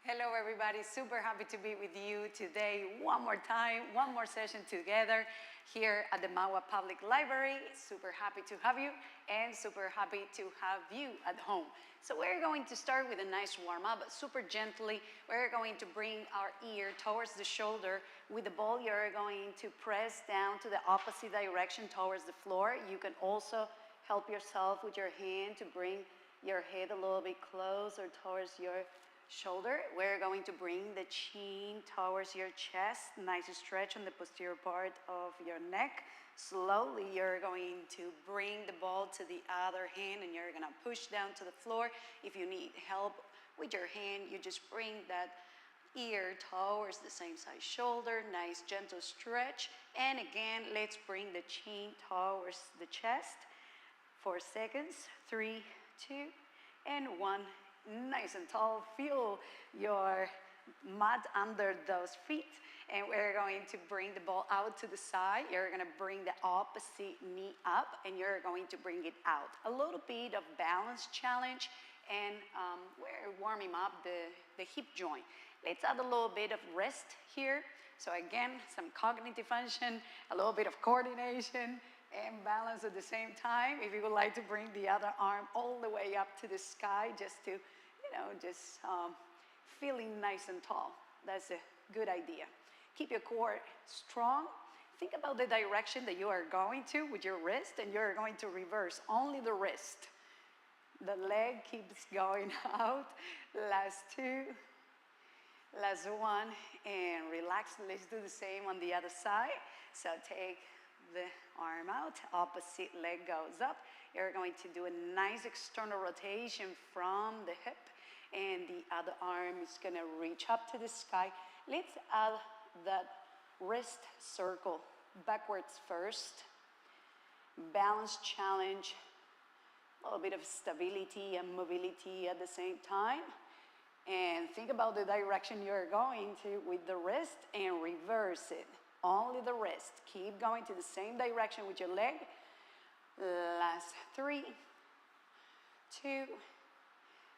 Hello everybody, super happy to be with you today one more time, one more session together here at the Maua Public Library. Super happy to have you and super happy to have you at home. So we're going to start with a nice warm-up, super gently. We're going to bring our ear towards the shoulder. With the ball, you're going to press down to the opposite direction towards the floor. You can also help yourself with your hand to bring your head a little bit closer towards your shoulder. We're going to bring the chin towards your chest. Nice stretch on the posterior part of your neck. Slowly, you're going to bring the ball to the other hand and you're gonna push down to the floor. If you need help with your hand, you just bring that ear towards the same side shoulder. Nice gentle stretch. And again, let's bring the chin towards the chest. 4 seconds, 3, 2, and 1. Nice and tall. Feel your mat under those feet. And we're going to bring the ball out to the side. You're going to bring the opposite knee up and you're going to bring it out. A little bit of balance challenge. And we're warming up the hip joint. Let's add a little bit of rest here. So again, some cognitive function, a little bit of coordination and balance at the same time. If you would like to bring the other arm all the way up to the sky just to, feeling nice and tall. That's a good idea. Keep your core strong. Think about the direction that you are going to with your wrist and you're going to reverse only the wrist. The leg keeps going out. Last 2, last 1, and relax. Let's do the same on the other side. So take the arm out, opposite leg goes up. You're going to do a nice external rotation from the hip and the other arm is gonna reach up to the sky. Let's add that wrist circle backwards first. Balance challenge, a little bit of stability and mobility at the same time. And think about the direction you're going to with the wrist and reverse it. Only the wrist. Keep going to the same direction with your leg. Last 3, 2,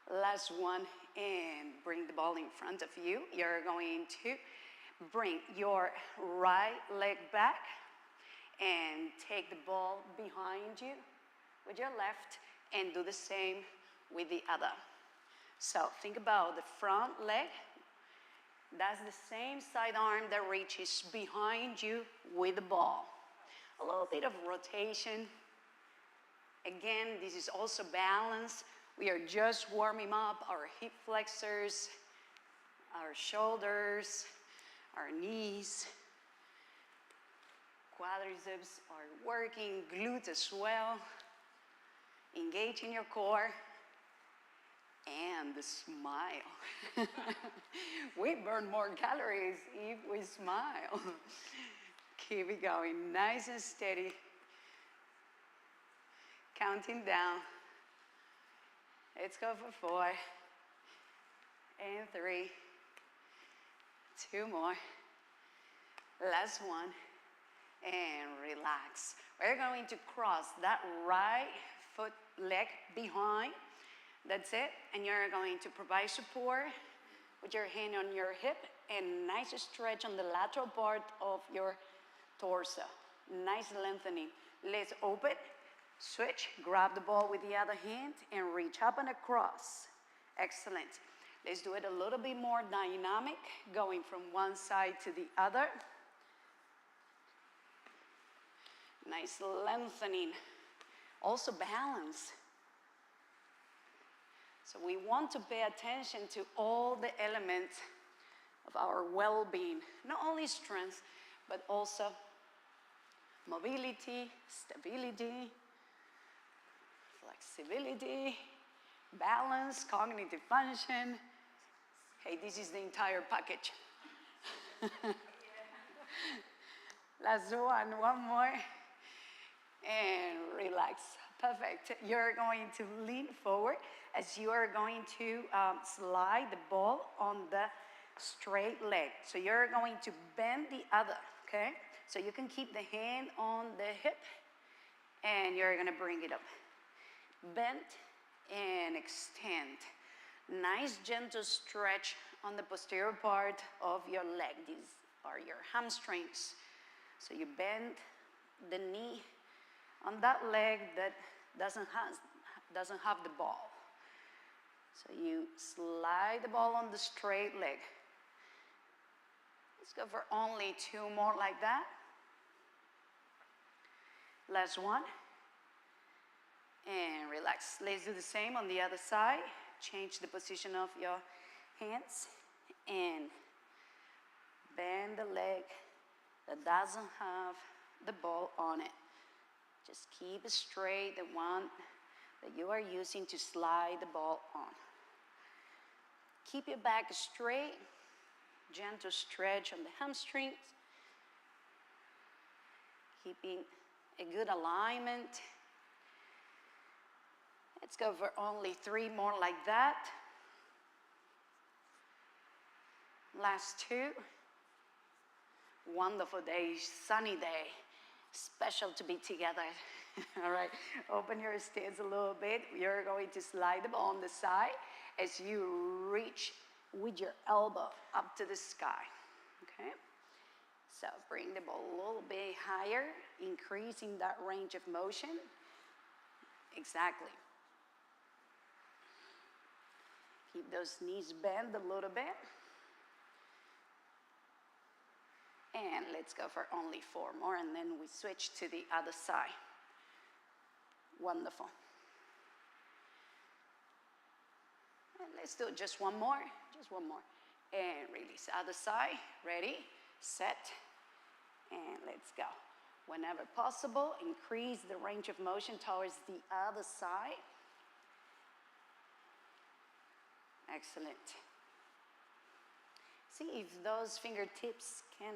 last 1, and bring the ball in front of you. You're going to bring your right leg back and take the ball behind you with your left and do the same with the other. So think about the front leg. That's the same side arm that reaches behind you with the ball. A little bit of rotation. Again, this is also balance. We are just warming up our hip flexors, our shoulders, our knees. Quadriceps are working, glutes as well. Engaging your core. And the smile. We burn more calories if we smile. Keep it going, nice and steady. Counting down. Let's go for 4. And 3. 2 more. Last 1. And relax. We're going to cross that right foot leg behind. That's it, and you're going to provide support with your hand on your hip and nice stretch on the lateral part of your torso. Nice lengthening. Let's open, switch, grab the ball with the other hand and reach up and across. Excellent. Let's do it a little bit more dynamic, going from one side to the other. Nice lengthening. Also balance. So we want to pay attention to all the elements of our well-being, not only strength, but also mobility, stability, flexibility, balance, cognitive function. Hey, this is the entire package. Last one more, and relax. Perfect. You're going to lean forward as you are going to slide the ball on the straight leg. So you're going to bend the other, okay? So you can keep the hand on the hip and you're going to bring it up. Bend and extend. Nice gentle stretch on the posterior part of your leg. These are your hamstrings. So you bend the knee on that leg that doesn't have the ball. So you slide the ball on the straight leg. Let's go for only 2 more like that. Last one. And relax. Let's do the same on the other side. Change the position of your hands and bend the leg that doesn't have the ball on it. Just keep it straight, the one that you are using to slide the ball on. Keep your back straight, gentle stretch on the hamstrings, keeping a good alignment. Let's go for only 3 more like that. Last 2. Wonderful day, sunny day, special to be together. All right, open your stance a little bit. You're going to slide the ball on the side as you reach with your elbow up to the sky, okay? So bring the ball a little bit higher, increasing that range of motion. Exactly. Keep those knees bent a little bit. And let's go for only 4 more, and then we switch to the other side. Wonderful. And let's do just one more. And release. Other side. Ready, set, and let's go. Whenever possible, increase the range of motion towards the other side. Excellent. See if those fingertips can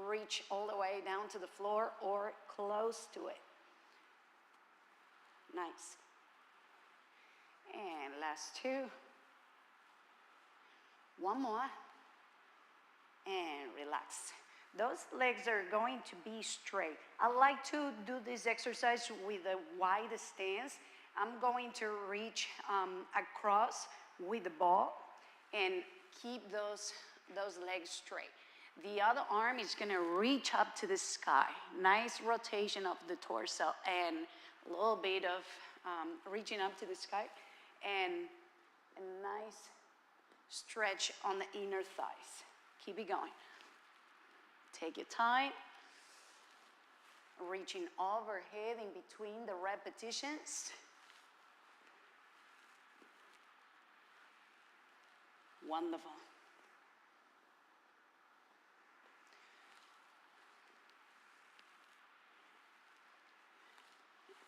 reach all the way down to the floor or close to it. Nice. And last 2. One more. And relax. Those legs are going to be straight. I like to do this exercise with a wide stance. I'm going to reach across with the ball and keep those legs straight. The other arm is going to reach up to the sky. Nice rotation of the torso and a little bit of reaching up to the sky, and a nice stretch on the inner thighs. Keep it going. Take your time. Reaching overhead in between the repetitions. Wonderful.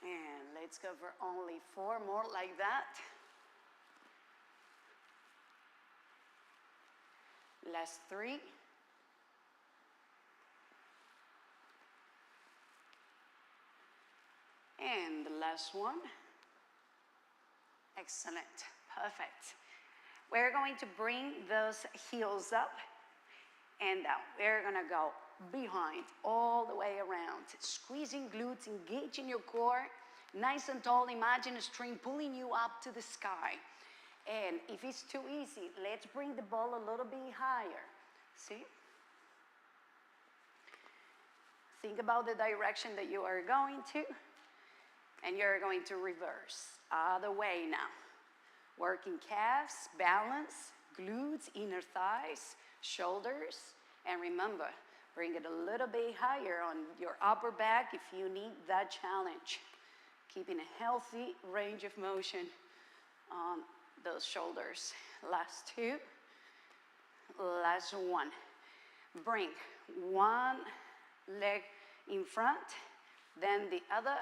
And let's go for only 4 more like that. Last 3. And the last one. Excellent. Perfect. We're going to bring those heels up and down. We're going to go behind, all the way around. Squeezing glutes, engaging your core. Nice and tall. Imagine a string pulling you up to the sky. And if it's too easy, let's bring the ball a little bit higher. See? Think about the direction that you are going to, and you're going to reverse. Other way now. Working calves, balance, glutes, inner thighs, shoulders, and remember, bring it a little bit higher on your upper back if you need that challenge. Keeping a healthy range of motion on those shoulders. Last 2, last 1. Bring one leg in front, then the other.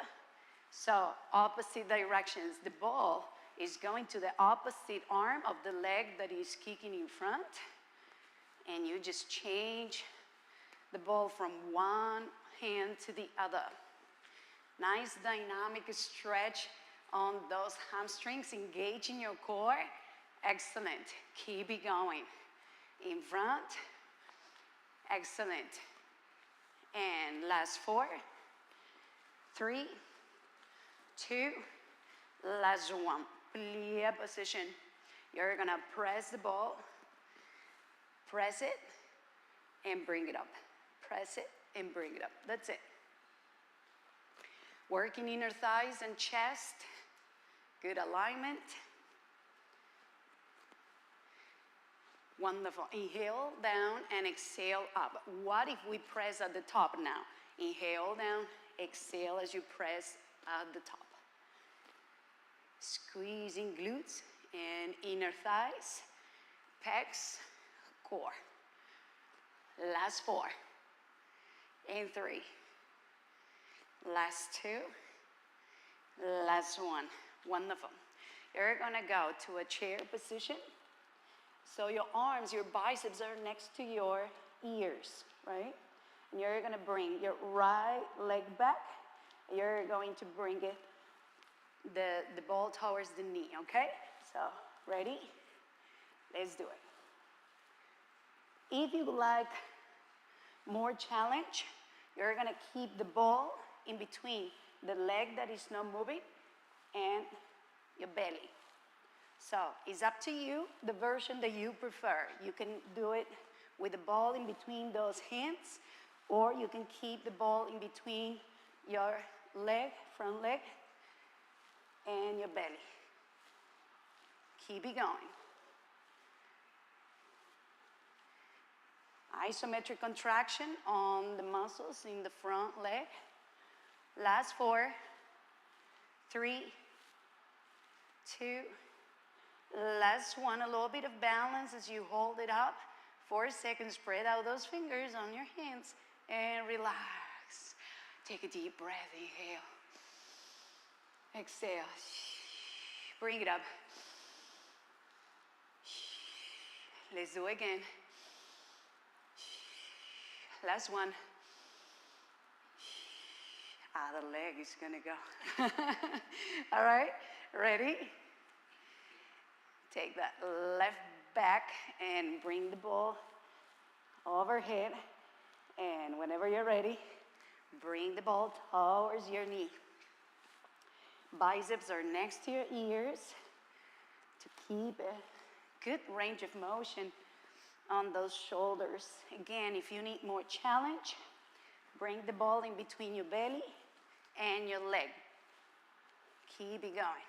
So opposite directions. The ball is going to the opposite arm of the leg that is kicking in front, and you just change the ball from one hand to the other. Nice dynamic stretch on those hamstrings, engaging your core. Excellent. Keep it going. In front. Excellent. And last 4, 3, 2, last 1. Plie position. You're gonna press the ball, press it, and bring it up. Press it and bring it up. That's it. Working inner thighs and chest. Good alignment. Wonderful. Inhale down and exhale up. What if we press at the top now? Inhale down, exhale as you press at the top. Squeezing glutes and inner thighs, pecs, core. Last 4 and 3. Last 2. Last 1. Wonderful. You're gonna go to a chair position. So your arms, your biceps are next to your ears, right? And you're gonna bring your right leg back. You're going to bring it, the ball towards the knee, okay? So, ready? Let's do it. If you like more challenge, you're gonna keep the ball in between the leg that is not moving and your belly. So it's up to you, the version that you prefer. You can do it with the ball in between those hands, or you can keep the ball in between your leg, front leg, and your belly. Keep it going. Isometric contraction on the muscles in the front leg. Last 4, 3, 2, last 1. A little bit of balance as you hold it up. 4 seconds, spread out those fingers on your hands and relax. Take a deep breath, inhale. Exhale. Bring it up. Let's do it again. Last 1. The leg is gonna go. All right, ready? Take that left back and bring the ball overhead. And whenever you're ready, bring the ball towards your knee. Biceps are next to your ears to keep a good range of motion on those shoulders. Again, if you need more challenge, bring the ball in between your belly and your leg. Keep it going.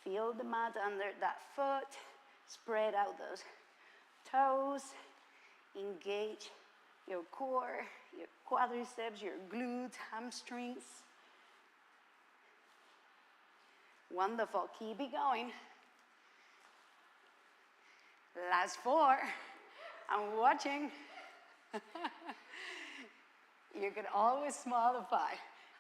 Feel the mat under that foot. Spread out those toes. Engage your core, your quadriceps, your glutes, hamstrings. Wonderful. Keep it going. Last 4. I'm watching. You can always modify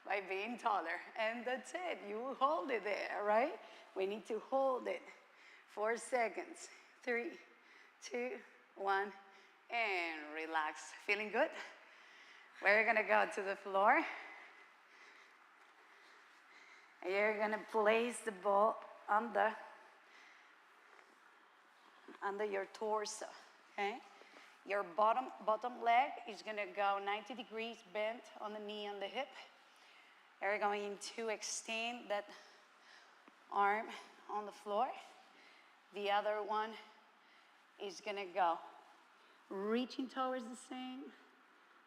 by being taller. And that's it. You hold it there, right? We need to hold it. 4 seconds. 3, 2, 1, and relax. Feeling good? We're gonna go to the floor. You're gonna place the ball under your torso, okay? Your bottom leg is gonna go 90 degrees bent on the knee and the hip. You're going to extend that arm on the floor. The other one is gonna go reaching towards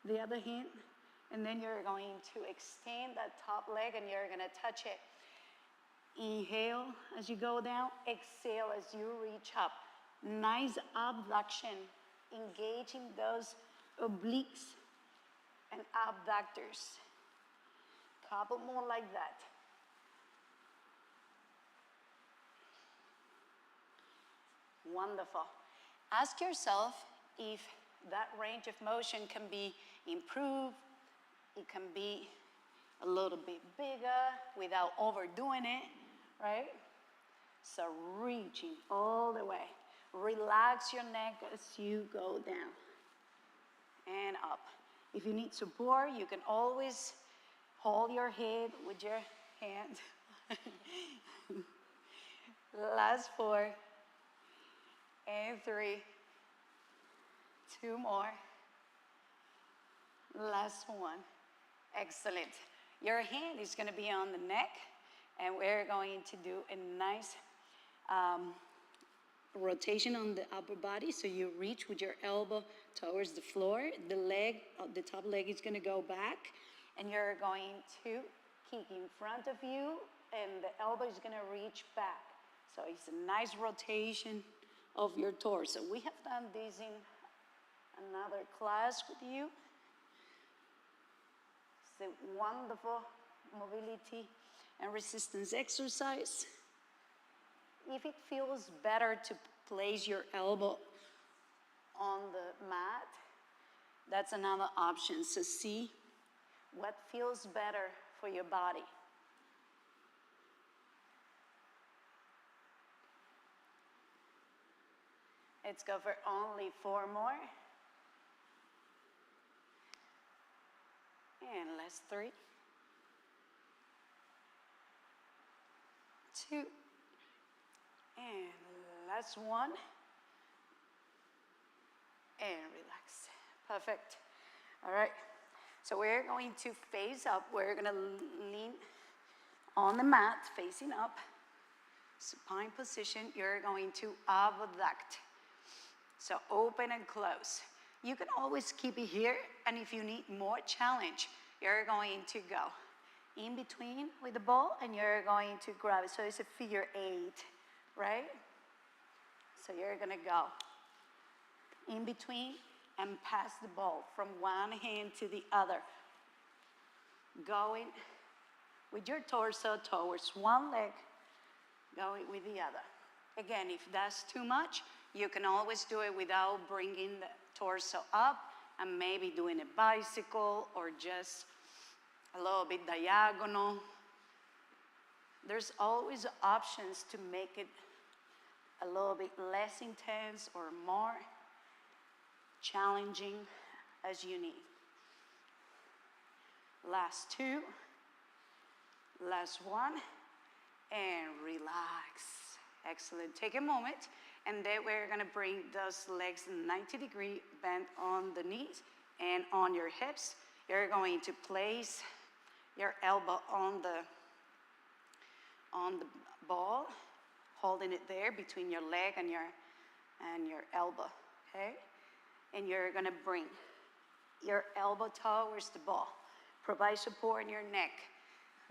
the other hand, and then you're going to extend that top leg and you're gonna touch it. Inhale as you go down, exhale as you reach up. Nice abduction, engaging those obliques and abductors. Couple more like that. Wonderful. Ask yourself if that range of motion can be improved. It can be a little bit bigger without overdoing it, right? So reaching all the way. Relax your neck as you go down and up. If you need support, you can always hold your head with your hand. Last 4 and 3. 2 more. Last 1. Excellent. Your hand is going to be on the neck, and we're going to do a nice rotation on the upper body, so you reach with your elbow towards the floor. The leg, the top leg is gonna go back, and you're going to kick in front of you, and the elbow is gonna reach back. So it's a nice rotation of your torso. We have done this in another class with you. It's a wonderful mobility and resistance exercise. If it feels better to place your elbow on the mat, that's another option. So see what feels better for your body. Let's go for only 4 more. And last 3. 2. And last 1. And relax. Perfect. All right. So we're going to face up. We're going to lean on the mat, facing up. Supine position. You're going to abduct. So open and close. You can always keep it here, and if you need more challenge, you're going to go in between with the ball, and you're going to grab it. So it's a figure 8, right? So you're gonna go in between and pass the ball from one hand to the other. Going with your torso towards one leg, going with the other. Again, if that's too much, you can always do it without bringing the torso up, and maybe doing a bicycle or just a little bit diagonal. There's always options to make it a little bit less intense or more challenging as you need. Last 2, last 1, and relax. Excellent. Take a moment, and then we're gonna bring those legs 90-degree bend on the knees and on your hips. You're going to place your elbow on the ball, holding it there between your leg and your elbow, okay? And you're gonna bring your elbow towards the ball. Provide support in your neck.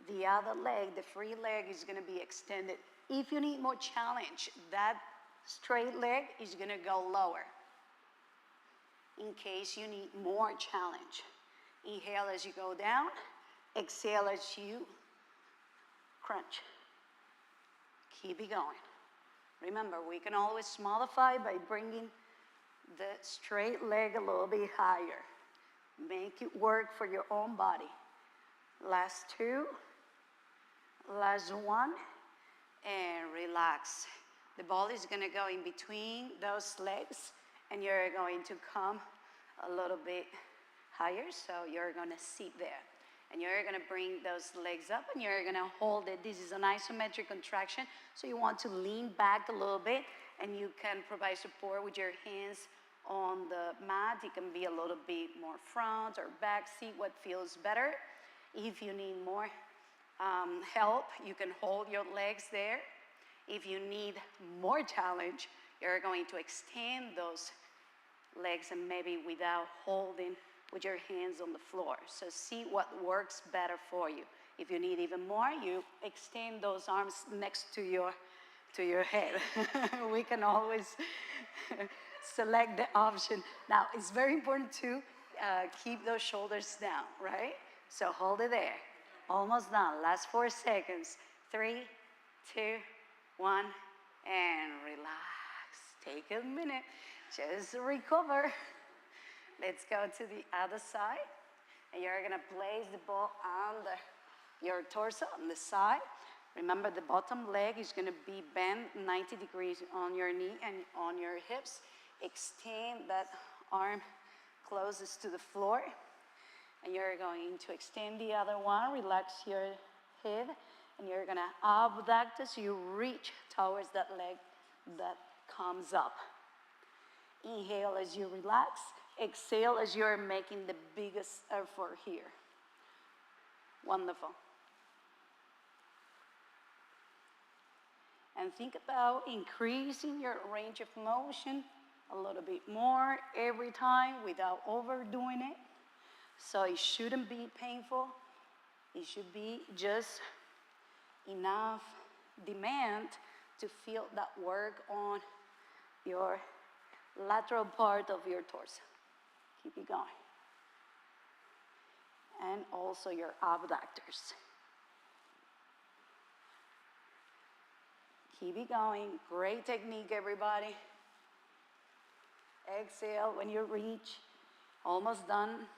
The other leg, the free leg, is gonna be extended. If you need more challenge, that straight leg is gonna go lower. In case you need more challenge. Inhale as you go down. Exhale as you crunch. Keep it going. Remember, we can always modify by bringing the straight leg a little bit higher. Make it work for your own body. Last 2, last 1, and relax. The ball is gonna go in between those legs, and you're going to come a little bit higher, so you're gonna sit there. And you're gonna bring those legs up, and you're gonna hold it. This is an isometric contraction, so you want to lean back a little bit, and you can provide support with your hands on the mat. It can be a little bit more front or back, see what feels better. If you need more help, you can hold your legs there. If you need more challenge, you're going to extend those legs, and maybe without holding with your hands on the floor. So see what works better for you. If you need even more, you extend those arms next to your head. We can always select the option. Now, it's very important to keep those shoulders down, right? So hold it there. Almost done. Last 4 seconds. 3, 2, 1, and relax. Take a minute. Just recover. Let's go to the other side. And you're gonna place the ball on your torso on the side. Remember, the bottom leg is gonna be bent 90 degrees on your knee and on your hips. Extend that arm closest to the floor. And you're going to extend the other one. Relax your head. And you're gonna abduct as you reach towards that leg that comes up. Inhale as you relax. Exhale as you're making the biggest effort here. Wonderful. And think about increasing your range of motion a little bit more every time without overdoing it. So it shouldn't be painful. It should be just enough demand to feel that work on your lateral part of your torso. Keep it going. And also your abductors. Keep it going. Great technique, everybody. Exhale when you reach. Almost done.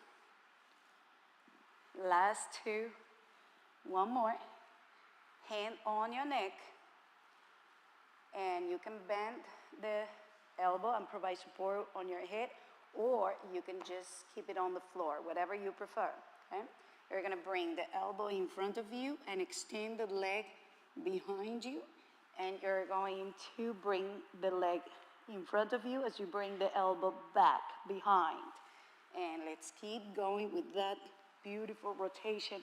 Last two. One more. Hand on your neck. And you can bend the elbow and provide support on your head, or you can just keep it on the floor, whatever you prefer. Okay? You're gonna bring the elbow in front of you and extend the leg behind you. And you're going to bring the leg in front of you as you bring the elbow back behind. And let's keep going with that beautiful rotation.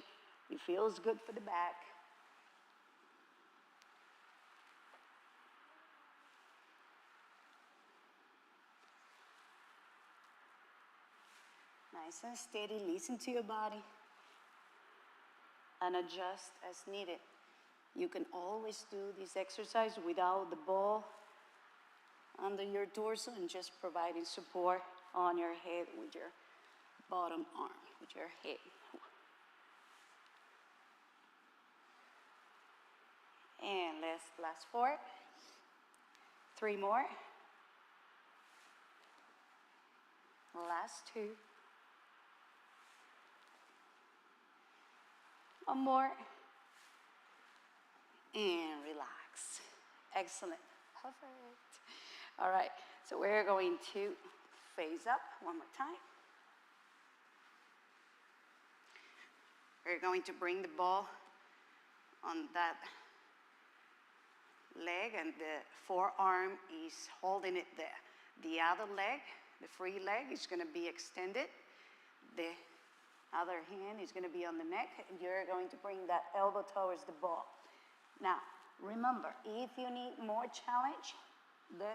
It feels good for the back. Nice and steady. Listen to your body and adjust as needed. You can always do this exercise without the ball under your torso and just providing support on your head with your bottom arm, with your head. And last 4. 3 more. Last 2. 1 more. And relax. Excellent. Perfect. All right, so we're going to face up one more time. We're going to bring the ball on that leg, and the forearm is holding it there. The other leg, the free leg, is going to be extended. The other hand is going to be on the neck, and you're going to bring that elbow towards the ball. Now, remember, if you need more challenge, the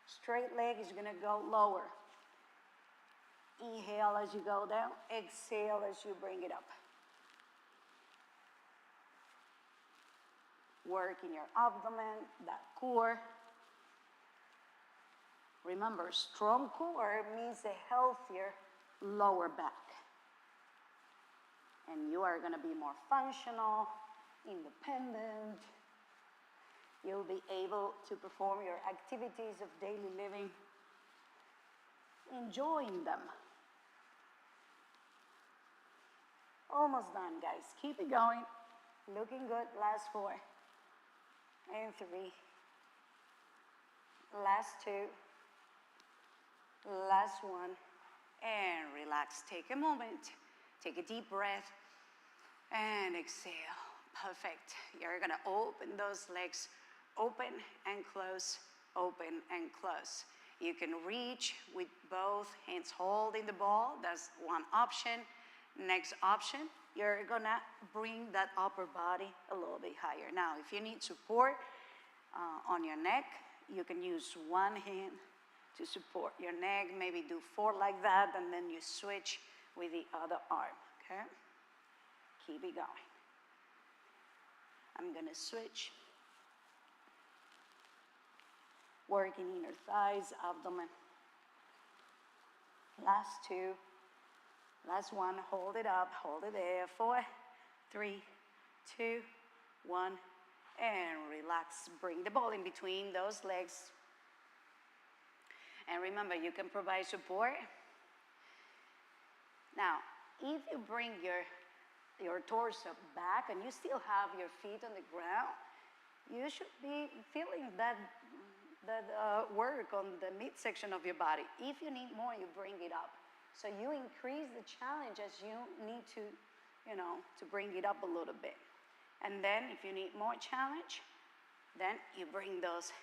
straight leg is going to go lower. Inhale as you go down, exhale as you bring it up. Work in your abdomen, that core. Remember, strong core means a healthier lower back. And you are going to be more functional, independent. You'll be able to perform your activities of daily living, enjoying them. Almost done, guys. Keep it going. Looking good. Last 4. And 3. Last 2. Last 1. And relax. Take a moment. Take a deep breath. And exhale. Perfect. You're going to open those legs. Open and close. Open and close. You can reach with both hands holding the ball. That's one option. Next option, you're going to bring that upper body a little bit higher. Now, if you need support on your neck, you can use one hand to support your neck. Maybe do 4 like that, and then you switch with the other arm, okay? Keep it going. I'm going to switch. Working inner thighs, abdomen. Last 2. Last 1. Hold it up. Hold it there. 4, 3, 2, 1. And relax. Bring the ball in between those legs. And remember, you can provide support. Now, if you bring your torso back and you still have your feet on the ground, you should be feeling that work on the midsection of your body. If you need more, you bring it up. So you increase the challenge as you need to, to bring it up a little bit. And then if you need more challenge, then you bring those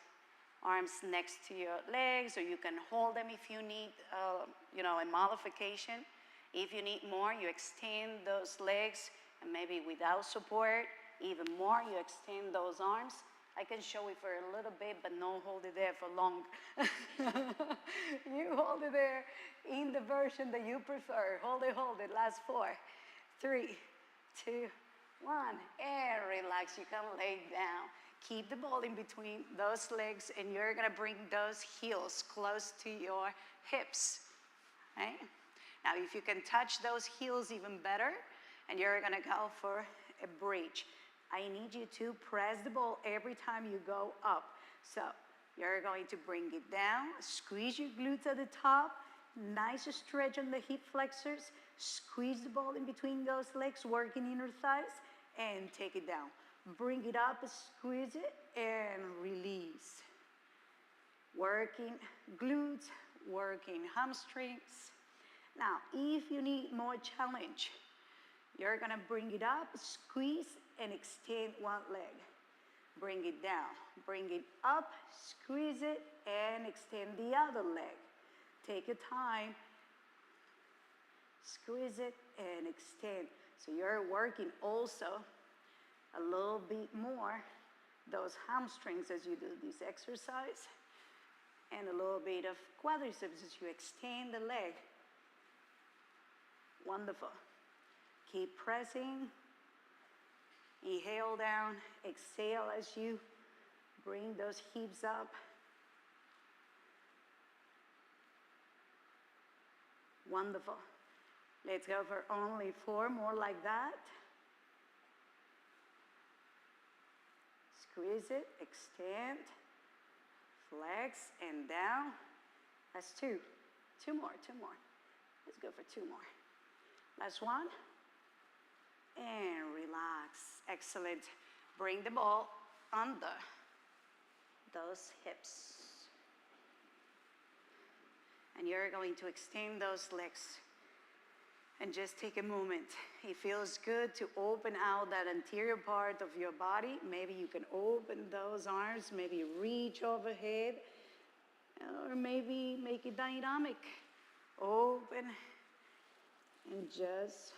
arms next to your legs, or you can hold them if you need, a modification. If you need more, you extend those legs, and maybe without support, even more, you extend those arms I can show it for a little bit, but don't hold it there for long. You hold it there in the version that you prefer. Hold it. Last 4, 3, 2, 1. And relax. You can lay down. Keep the ball in between those legs, and you're going to bring those heels close to your hips. Right? Now, if you can touch those heels even better, and you're going to go for a bridge. I need you to press the ball every time you go up. So you're going to bring it down, squeeze your glutes at the top, nice stretch on the hip flexors, squeeze the ball in between those legs, working inner thighs, and take it down. Bring it up, squeeze it, and release. Working glutes, working hamstrings. Now, if you need more challenge, you're gonna bring it up, squeeze, and extend one leg. Bring it down, bring it up, squeeze it, and extend the other leg. Take your time, squeeze it, and extend. So you're working also a little bit more those hamstrings as you do this exercise, and a little bit of quadriceps as you extend the leg. Wonderful. Keep pressing. Inhale down, exhale as you bring those hips up. Wonderful. Let's go for only 4 more like that. Squeeze it, extend, flex, and down. That's 2. 2 more. Let's go for 2 more. Last one. And relax. Excellent. Bring the ball under those hips. And you're going to extend those legs. And just take a moment. It feels good to open out that anterior part of your body. Maybe you can open those arms, maybe reach overhead, or maybe make it dynamic. Open and just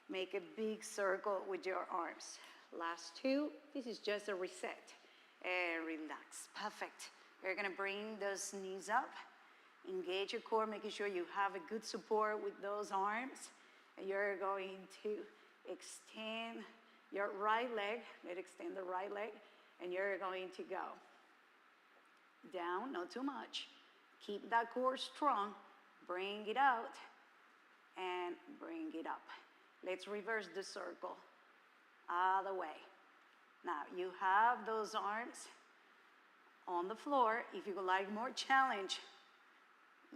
make a big circle with your arms. Last 2, this is just a reset. And relax, perfect. You're gonna bring those knees up, engage your core, making sure you have a good support with those arms. And you're going to extend your right leg, let's extend the right leg, and you're going to go down, not too much. Keep that core strong, bring it out, and bring it up. Let's reverse the circle, other way. Now, you have those arms on the floor. If you would like more challenge,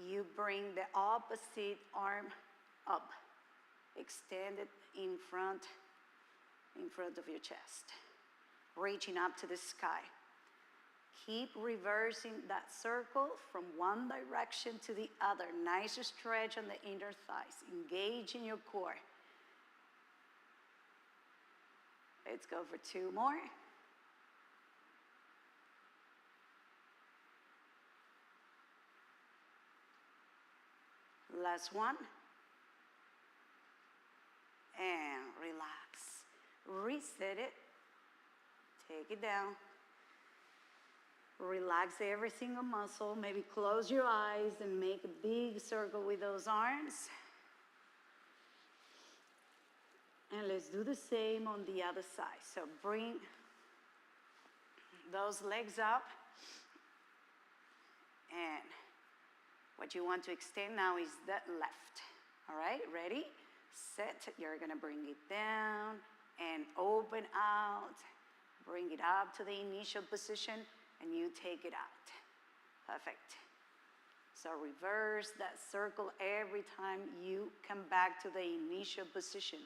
you bring the opposite arm up. Extend it in front of your chest, reaching up to the sky. Keep reversing that circle from one direction to the other. Nice stretch on the inner thighs. Engage in your core. Let's go for 2 more. Last one. And relax. Reset it. Take it down. Relax every single muscle. Maybe close your eyes and make a big circle with those arms. And let's do the same on the other side. So bring those legs up. And what you want to extend now is that left. All right, ready? Set. You're gonna bring it down and open out. Bring it up to the initial position and you take it out. Perfect. So reverse that circle every time you come back to the initial position.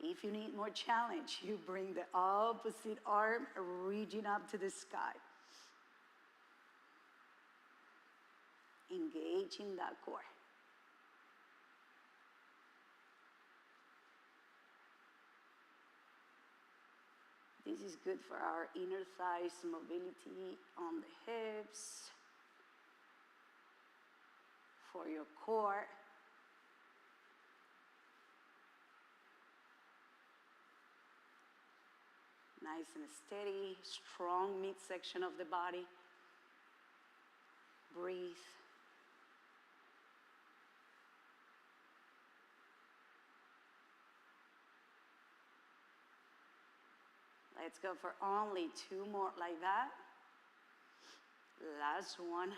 If you need more challenge, you bring the opposite arm reaching up to the sky. Engaging that core. This is good for our inner thighs, mobility on the hips, for your core. Nice and steady, strong midsection of the body. Breathe. Let's go for only 2 more like that. Last one.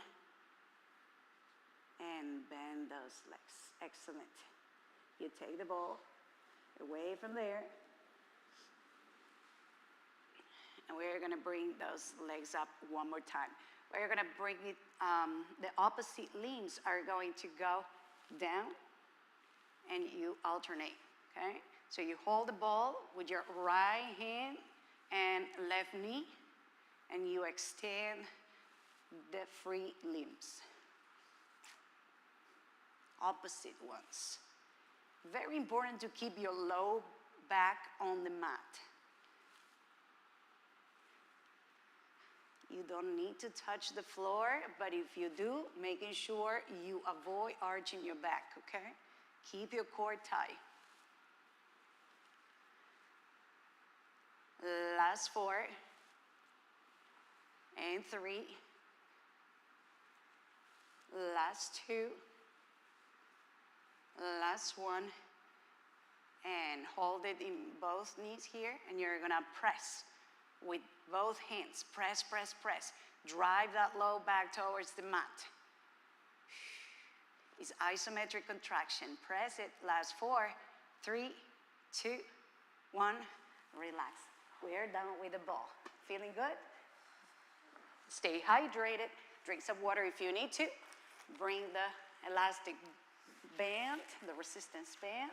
And bend those legs. Excellent. You take the ball away from there. And we're going to bring those legs up one more time. We're going to bring it, the opposite limbs are going to go down and you alternate, okay? So you hold the ball with your right hand and left knee and you extend the free limbs. Opposite ones. Very important to keep your low back on the mat. You don't need to touch the floor, but if you do, making sure you avoid arching your back, okay? Keep your core tight. Last 4. And 3. Last 2. Last 1. And hold it in both knees here, and you're gonna press with both hands. Press, press, press. Drive that low back towards the mat. It's isometric contraction. Press it. Last 4, 3, 2, 1. Relax. We're done with the ball. Feeling good? Stay hydrated. Drink some water if you need to. Bring the elastic band, the resistance band.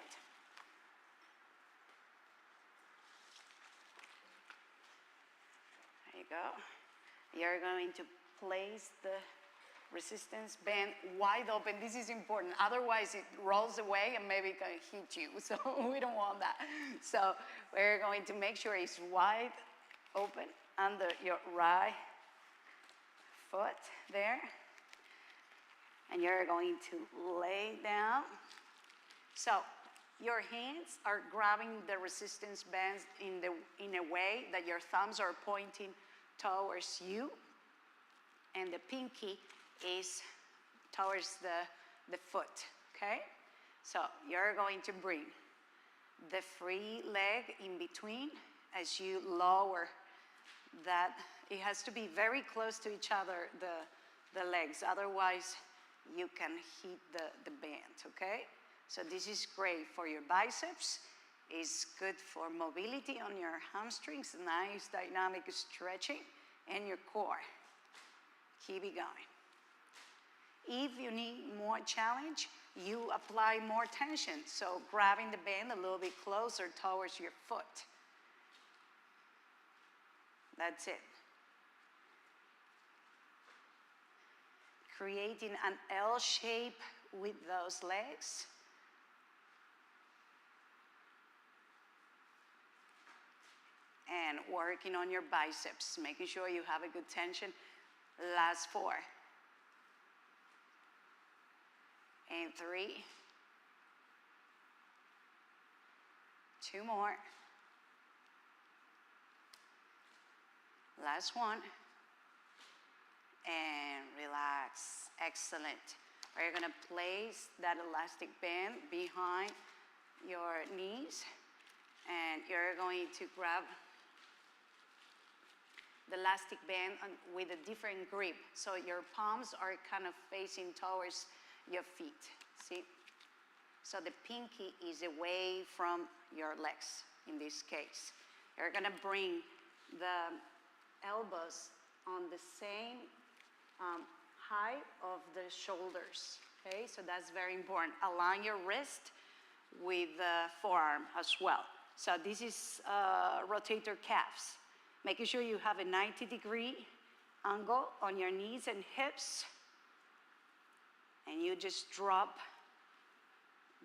There you go. You're going to place the resistance band wide open. This is important. Otherwise, it rolls away and maybe it can hit you. So we don't want that. So we're going to make sure it's wide open under your right foot there. And you're going to lay down. So your hands are grabbing the resistance bands in a way that your thumbs are pointing towards you. And the pinky is towards the foot, okay? So you're going to bring the free leg in between as you lower that. It has to be very close to each other, the legs. Otherwise, you can hit the band, okay? So this is great for your biceps. It's good for mobility on your hamstrings, nice dynamic stretching, and your core. Keep it going. If you need more challenge, you apply more tension. So grabbing the band a little bit closer towards your foot. That's it. Creating an L shape with those legs. And working on your biceps, making sure you have a good tension. Last 4. And 3. 2 more. Last 1. And relax. Excellent. We're going to place that elastic band behind your knees. And you're going to grab the elastic band with a different grip. So your palms are kind of facing towards your feet. See? So the pinky is away from your legs in this case. You're going to bring the elbows on the same height of the shoulders. Okay? So that's very important. Align your wrist with the forearm as well. So this is rotator calves. Making sure you have a 90-degree angle on your knees and hips. And you just drop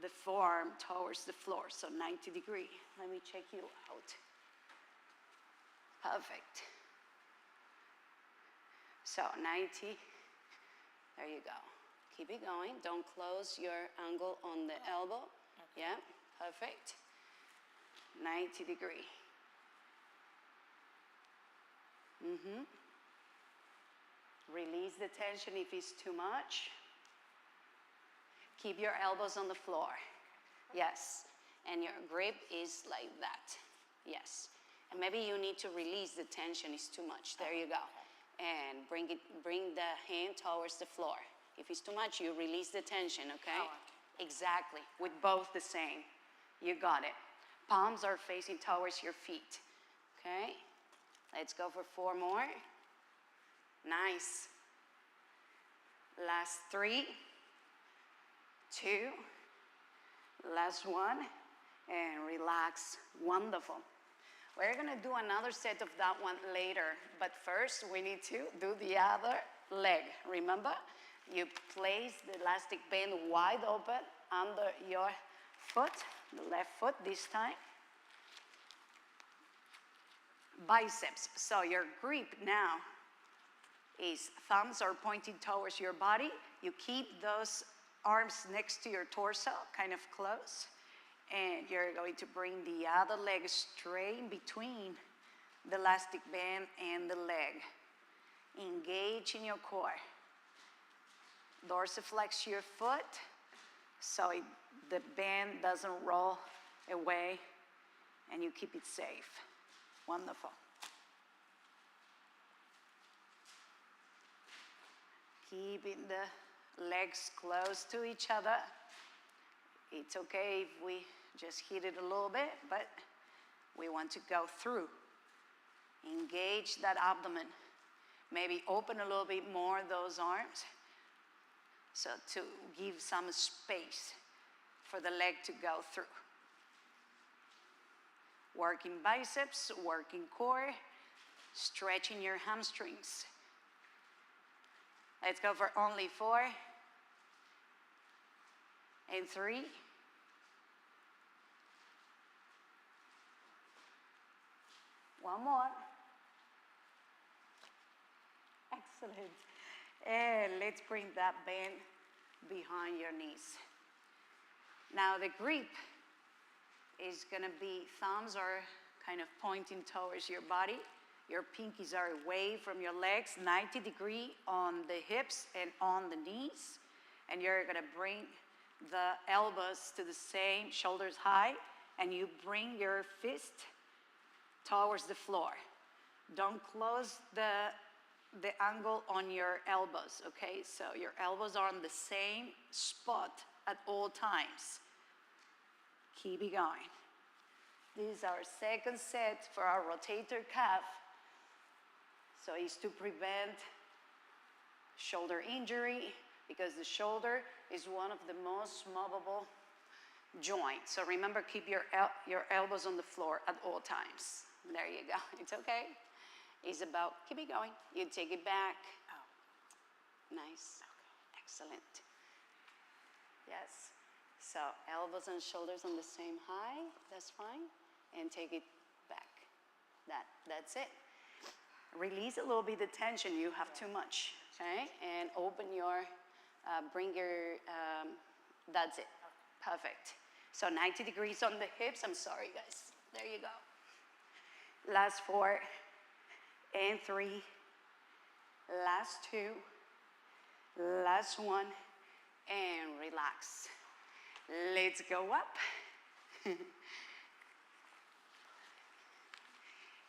the forearm towards the floor. So 90 degree. Let me check you out. Perfect. So 90. There you go. Keep it going. Don't close your angle on the elbow. Okay. Yeah, perfect. 90 degree. Release the tension if it's too much. Keep your elbows on the floor. Yes. And your grip is like that. Yes. And maybe you need to release the tension, it's too much. There you go. And bring the hand towards the floor. If it's too much, you release the tension, okay? Exactly. With both the same. You got it. Palms are facing towards your feet. Okay? Let's go for 4 more. Nice. Last 3, 2, last 1, and relax. Wonderful. We're gonna do another set of that one later, but first we need to do the other leg. Remember, you place the elastic band wide open under your foot, the left foot this time. Biceps. So your grip now is thumbs are pointing towards your body. You keep those arms next to your torso, kind of close. And you're going to bring the other leg straight in between the elastic band and the leg. Engage in your core. Dorsiflex your foot so the band doesn't roll away and you keep it safe. Wonderful. Keeping the legs close to each other. It's okay if we just hit it a little bit, but we want to go through. Engage that abdomen. Maybe open a little bit more those arms. So to give some space for the leg to go through. Working biceps, working core, stretching your hamstrings. Let's go for only 4 and 3. One more. Excellent. And let's bring that band behind your knees. Now the grip is gonna be, thumbs are kind of pointing towards your body. Your pinkies are away from your legs, 90 degrees on the hips and on the knees. And you're gonna bring the elbows to the same, shoulders high, and you bring your fist towards the floor. Don't close the angle on your elbows, okay? So your elbows are on the same spot at all times. Keep it going. This is our second set for our rotator cuff. So it's to prevent shoulder injury, because the shoulder is one of the most movable joints. So remember, keep your elbows on the floor at all times. There you go. It's okay. It's about, keep it going. You take it back. Oh. Nice. Okay. Excellent. Yes. So elbows and shoulders on the same height. That's fine. And take it back. That's it. Release a little bit the tension. You have too much. Okay? And open your, bring your, that's it. Perfect. So 90 degrees on the hips. I'm sorry, guys. There you go. Last 4 and 3. Last 2. Last 1. And relax. Let's go up.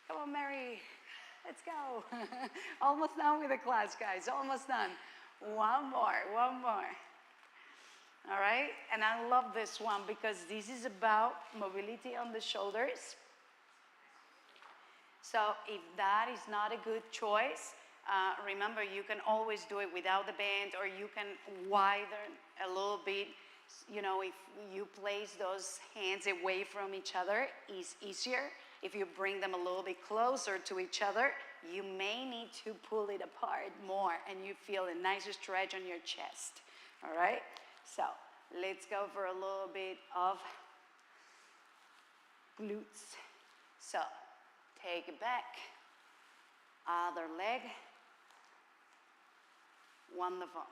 Come on, Mary. Let's go. Almost done with the class, guys. Almost done. One more. All right? And I love this one because this is about mobility on the shoulders. So if that is not a good choice, remember you can always do it without the band, or you can widen a little bit. You know, if you place those hands away from each other, it's easier. If you bring them a little bit closer to each other, you may need to pull it apart more and you feel a nicer stretch on your chest. All right? So let's go for a little bit of glutes. So take it back. Other leg. Wonderful.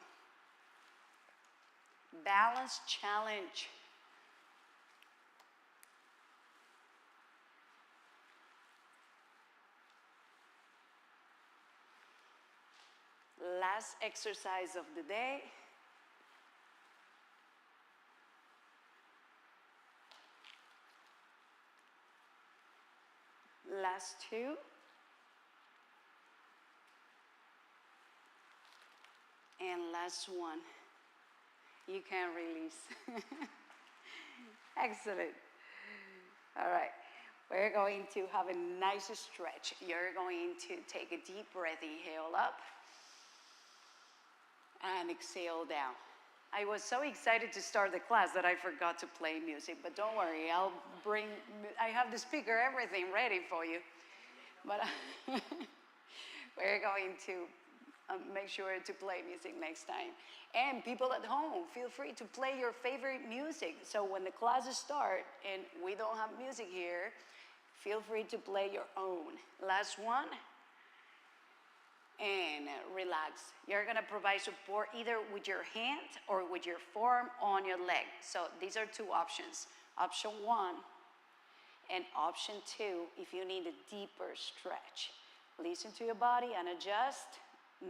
Balance challenge. Last exercise of the day. Last two. And last one. You can release. Excellent. All right. We're going to have a nice stretch. You're going to take a deep breath, inhale up, and exhale down. I was so excited to start the class that I forgot to play music, but don't worry, I have the speaker, everything ready for you. But we're going to make sure to play music next time. And people at home, feel free to play your favorite music. So when the classes start and we don't have music here, feel free to play your own. Last one. And relax. You're gonna provide support either with your hand or with your forearm on your leg. So these are two options. Option one and option two if you need a deeper stretch. Listen to your body and adjust.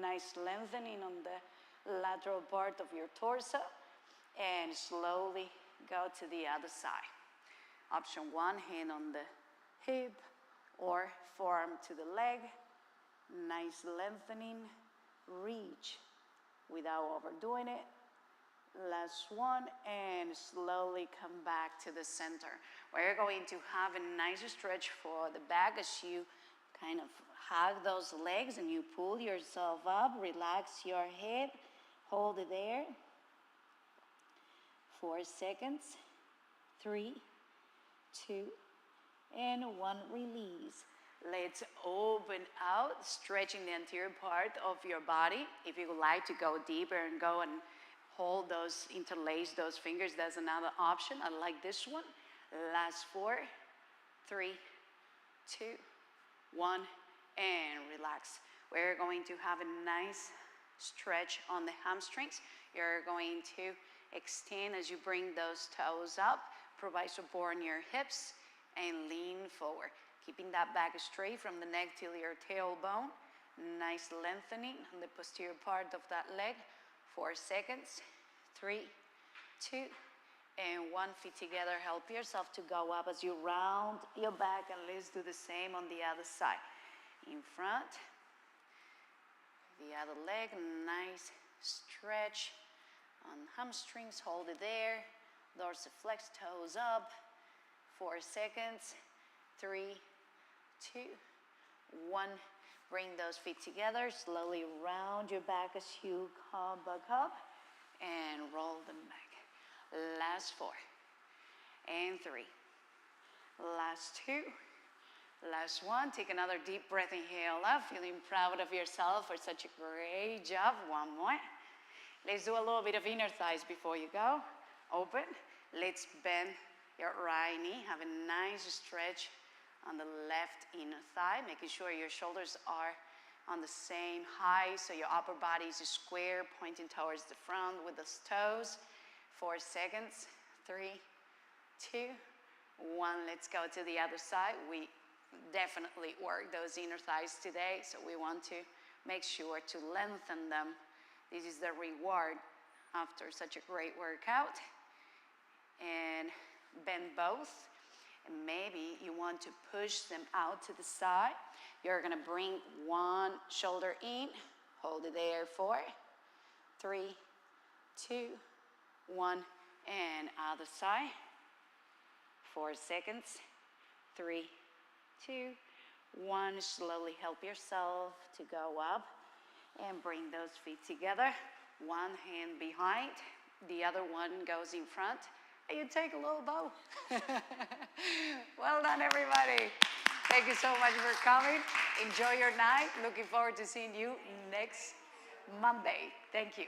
Nice lengthening on the lateral part of your torso, and slowly go to the other side. Option one, hand on the hip or forearm to the leg. Nice lengthening, reach without overdoing it. Last one, and slowly come back to the center. We're going to have a nice stretch for the back as you kind of hug those legs and you pull yourself up. Relax your head, hold it there. 4 seconds, 3, 2, and 1, release. Let's open out, stretching the anterior part of your body. If you would like to go deeper and go and hold those, interlace those fingers, that's another option. I like this one. Last 4, 3, 2, 1, and relax. We're going to have a nice stretch on the hamstrings. You're going to extend as you bring those toes up, provide support on your hips, and lean forward. Keeping that back straight from the neck till your tailbone. Nice lengthening on the posterior part of that leg. 4 seconds, 3, 2, and 1. Feet together. Help yourself to go up as you round your back, and let's do the same on the other side. In front, the other leg, nice stretch on hamstrings, hold it there. Dorsiflex, toes up. 4 seconds, 3, 2, 1. Bring those feet together, slowly round your back as you come back up and roll them back. Last 4 and 3. Last 2. Last 1. Take another deep breath, inhale up, feeling proud of yourself for such a great job. 1 more. Let's do a little bit of inner thighs before you go. Open. Let's bend your right knee. Have a nice stretch on the left inner thigh, making sure your shoulders are on the same height, so your upper body is square, pointing towards the front with those toes. 4 seconds, 3, 2, 1. Let's go to the other side. We definitely work those inner thighs today, so we want to make sure to lengthen them. This is the reward after such a great workout. And bend both. And maybe you want to push them out to the side. You're gonna bring one shoulder in, hold it there. 4, 3, 2, 1, and other side. 4 seconds, 3, 2, 1. Slowly help yourself to go up and bring those feet together. One hand behind, the other one goes in front. You take a little bow. Well done, everybody. Thank you so much for coming. Enjoy your night. Looking forward to seeing you next Monday. Thank you.